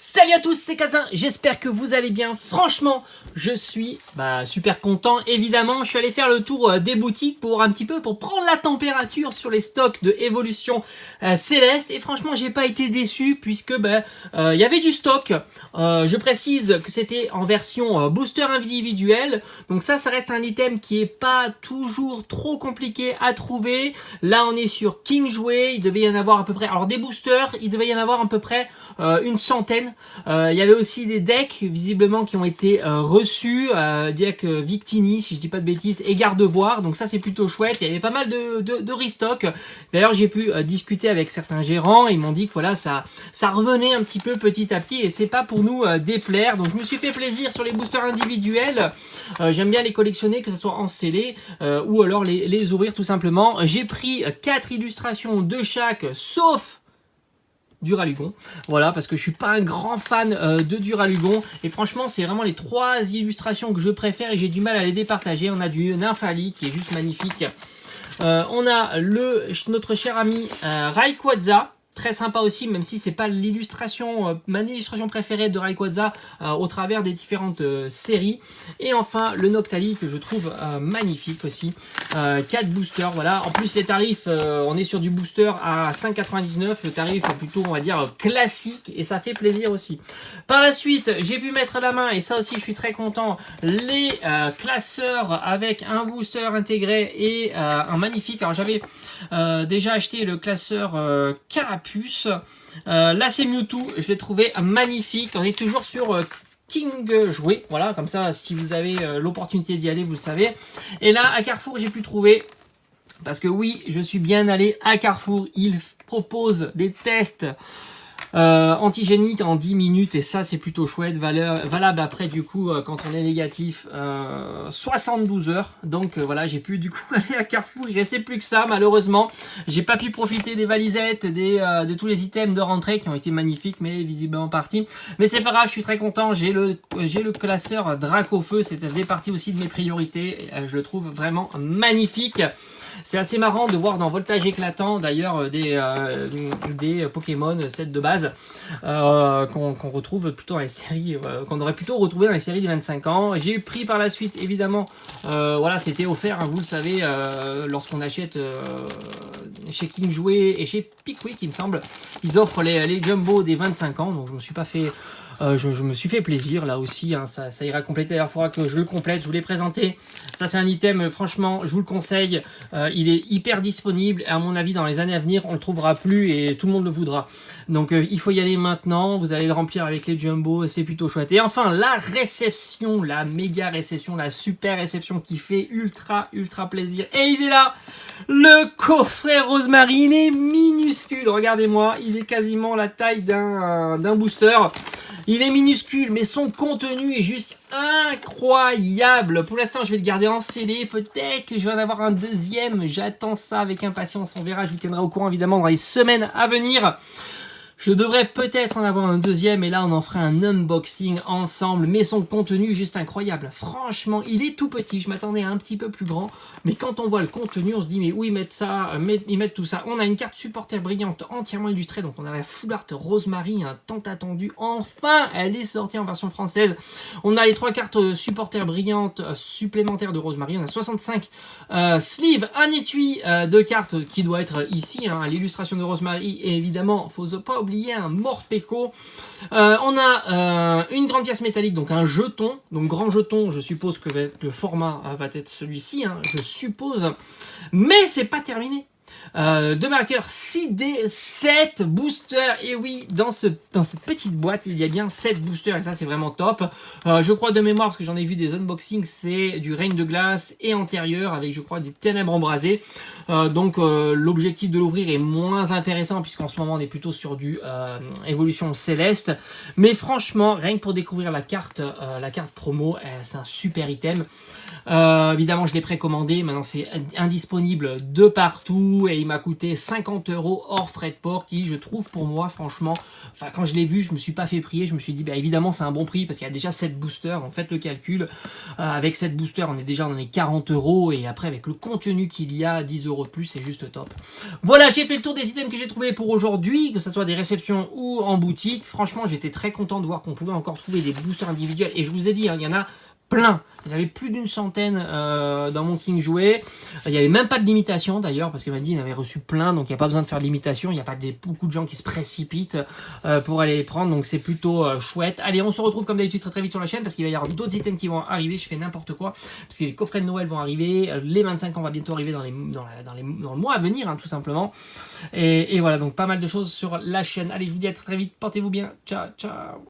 Salut à tous, c'est Kazin, j'espère que vous allez bien. Franchement, je suis super content. Évidemment, je suis allé faire le tour des boutiques pour prendre la température sur les stocks de Evolution Céleste. Et franchement, j'ai pas été déçu puisque y avait du stock. Je précise que c'était en version booster individuel. Donc ça reste un item qui est pas toujours trop compliqué à trouver. Là, on est sur King Jouet. Il devait y en avoir à peu près. Alors des boosters, il devait y en avoir à peu près une centaine. Il y avait aussi des decks visiblement qui ont été reçus, deck Victini si je dis pas de bêtises et Gardevoir, donc ça c'est plutôt chouette. Il y avait pas mal de restock. D'ailleurs j'ai pu discuter avec certains gérants, ils m'ont dit que voilà ça revenait un petit peu petit à petit et c'est pas pour nous déplaire. Donc je me suis fait plaisir sur les boosters individuels. J'aime bien les collectionner, que ce soit en scellé ou alors les ouvrir tout simplement. J'ai pris 4 illustrations de chaque sauf Duralugon, voilà, parce que je suis pas un grand fan de Duralugon et franchement c'est vraiment les 3 illustrations que je préfère et j'ai du mal à les départager. On a du Nymphali qui est juste magnifique, on a notre cher ami Rayquaza, très sympa aussi, même si c'est pas l'illustration, ma illustration préférée de Rayquaza au travers des différentes séries. Et enfin le Noctali que je trouve magnifique aussi. 4 boosters, voilà. En plus les tarifs, on est sur du booster à 5,99. Le tarif est plutôt, on va dire, classique et ça fait plaisir aussi. Par la suite, j'ai pu mettre la main, et ça aussi je suis très content, les classeurs avec un booster intégré et un magnifique. Alors j'avais déjà acheté le classeur Carapuce. Là c'est Mewtwo, je l'ai trouvé magnifique. On est toujours sur King Jouet, voilà, comme ça si vous avez l'opportunité d'y aller, vous le savez. Et là à Carrefour j'ai pu trouver, parce que oui je suis bien allé à Carrefour, ils proposent des tests antigénique en 10 minutes et ça c'est plutôt chouette, valable après du coup quand on est négatif 72 heures. Donc voilà, j'ai pu du coup aller à Carrefour, il restait plus que ça malheureusement. J'ai pas pu profiter des valisettes, de tous les items de rentrée qui ont été magnifiques mais visiblement partis. Mais c'est pas grave, je suis très content, j'ai le classeur Dracofeu, ça faisait partie aussi de mes priorités, je le trouve vraiment magnifique. C'est assez marrant de voir dans Voltage Éclatant d'ailleurs des Pokémon sets de base qu'on retrouve plutôt dans les séries, qu'on aurait plutôt retrouvé dans les séries des 25 ans. J'ai pris par la suite évidemment, voilà, c'était offert, hein, vous le savez, lorsqu'on achète chez King Jouet et chez Pickwick il me semble, ils offrent les Jumbo des 25 ans, donc je me suis pas fait... je me suis fait plaisir là aussi, hein, ça ira compléter. D'ailleurs, il faudra que je le complète, je vous l'ai présenté. Ça c'est un item, franchement, je vous le conseille. Il est hyper disponible et à mon avis dans les années à venir, on le trouvera plus et tout le monde le voudra. Donc il faut y aller maintenant, vous allez le remplir avec les Jumbo, c'est plutôt chouette. Et enfin, la réception, la méga réception, la super réception qui fait ultra plaisir. Et il est là, le coffret Rosemary, il est minuscule, regardez-moi, il est quasiment la taille d'un booster. Il est minuscule, mais son contenu est juste incroyable. Pour l'instant, je vais le garder en scellé. Peut-être que je vais en avoir un deuxième. J'attends ça avec impatience. On verra, je vous tiendrai au courant évidemment dans les semaines à venir. Je devrais peut-être en avoir un deuxième et là on en fera un unboxing ensemble, mais son contenu juste incroyable. Franchement, il est tout petit, je m'attendais à un petit peu plus grand, mais quand on voit le contenu, on se dit mais où ils mettent ça, ils mettent tout ça. On a une carte supporter brillante entièrement illustrée, donc on a la full art Rosemary, hein, tant attendue. Enfin, elle est sortie en version française. On a les 3 cartes supporter brillantes supplémentaires de Rosemary. On a 65 sleeves, un étui de cartes qui doit être ici, hein, l'illustration de Rosemary, et évidemment, faut pas oublier un Morpeko. On a une grande pièce métallique, donc un jeton, donc grand jeton, je suppose que le format va être celui-ci, hein, je suppose, mais c'est pas terminé. De marqueurs 6D, 7 boosters, et oui, dans cette petite boîte il y a bien 7 boosters et ça c'est vraiment top. Je crois de mémoire, parce que j'en ai vu des unboxings, c'est du règne de glace et antérieur avec je crois des ténèbres embrasées, donc l'objectif de l'ouvrir est moins intéressant puisqu'en ce moment on est plutôt sur du évolution céleste, mais franchement rien que pour découvrir la carte promo, c'est un super item. Évidemment je l'ai précommandé, maintenant c'est indisponible de partout. coup et il m'a coûté 50 € hors frais de port qui, je trouve, pour moi, franchement, enfin quand je l'ai vu, je me suis pas fait prier, je me suis dit, bah évidemment c'est un bon prix parce qu'il y a déjà 7 boosters, en fait le calcul, avec 7 boosters on est déjà dans les 40 € et après avec le contenu qu'il y a, 10 € de plus, c'est juste top. Voilà, j'ai fait le tour des items que j'ai trouvé pour aujourd'hui, que ce soit des réceptions ou en boutique. Franchement, j'étais très content de voir qu'on pouvait encore trouver des boosters individuels et je vous ai dit, hein, il y en a plein. Il y en avait plus d'une centaine dans mon King jouet. Il n'y avait même pas de limitation d'ailleurs, parce qu'il m'a dit qu'il en avait reçu plein, donc il n'y a pas besoin de faire de limitation. Il n'y a pas beaucoup de gens qui se précipitent pour aller les prendre, donc c'est plutôt chouette. Allez, on se retrouve comme d'habitude très très vite sur la chaîne, parce qu'il va y avoir d'autres items qui vont arriver. Je fais n'importe quoi, parce que les coffrets de Noël vont arriver, les 25 ans va bientôt arriver dans le mois à venir, hein, tout simplement. Et voilà, donc pas mal de choses sur la chaîne. Allez, je vous dis à très très vite, portez-vous bien, ciao, ciao.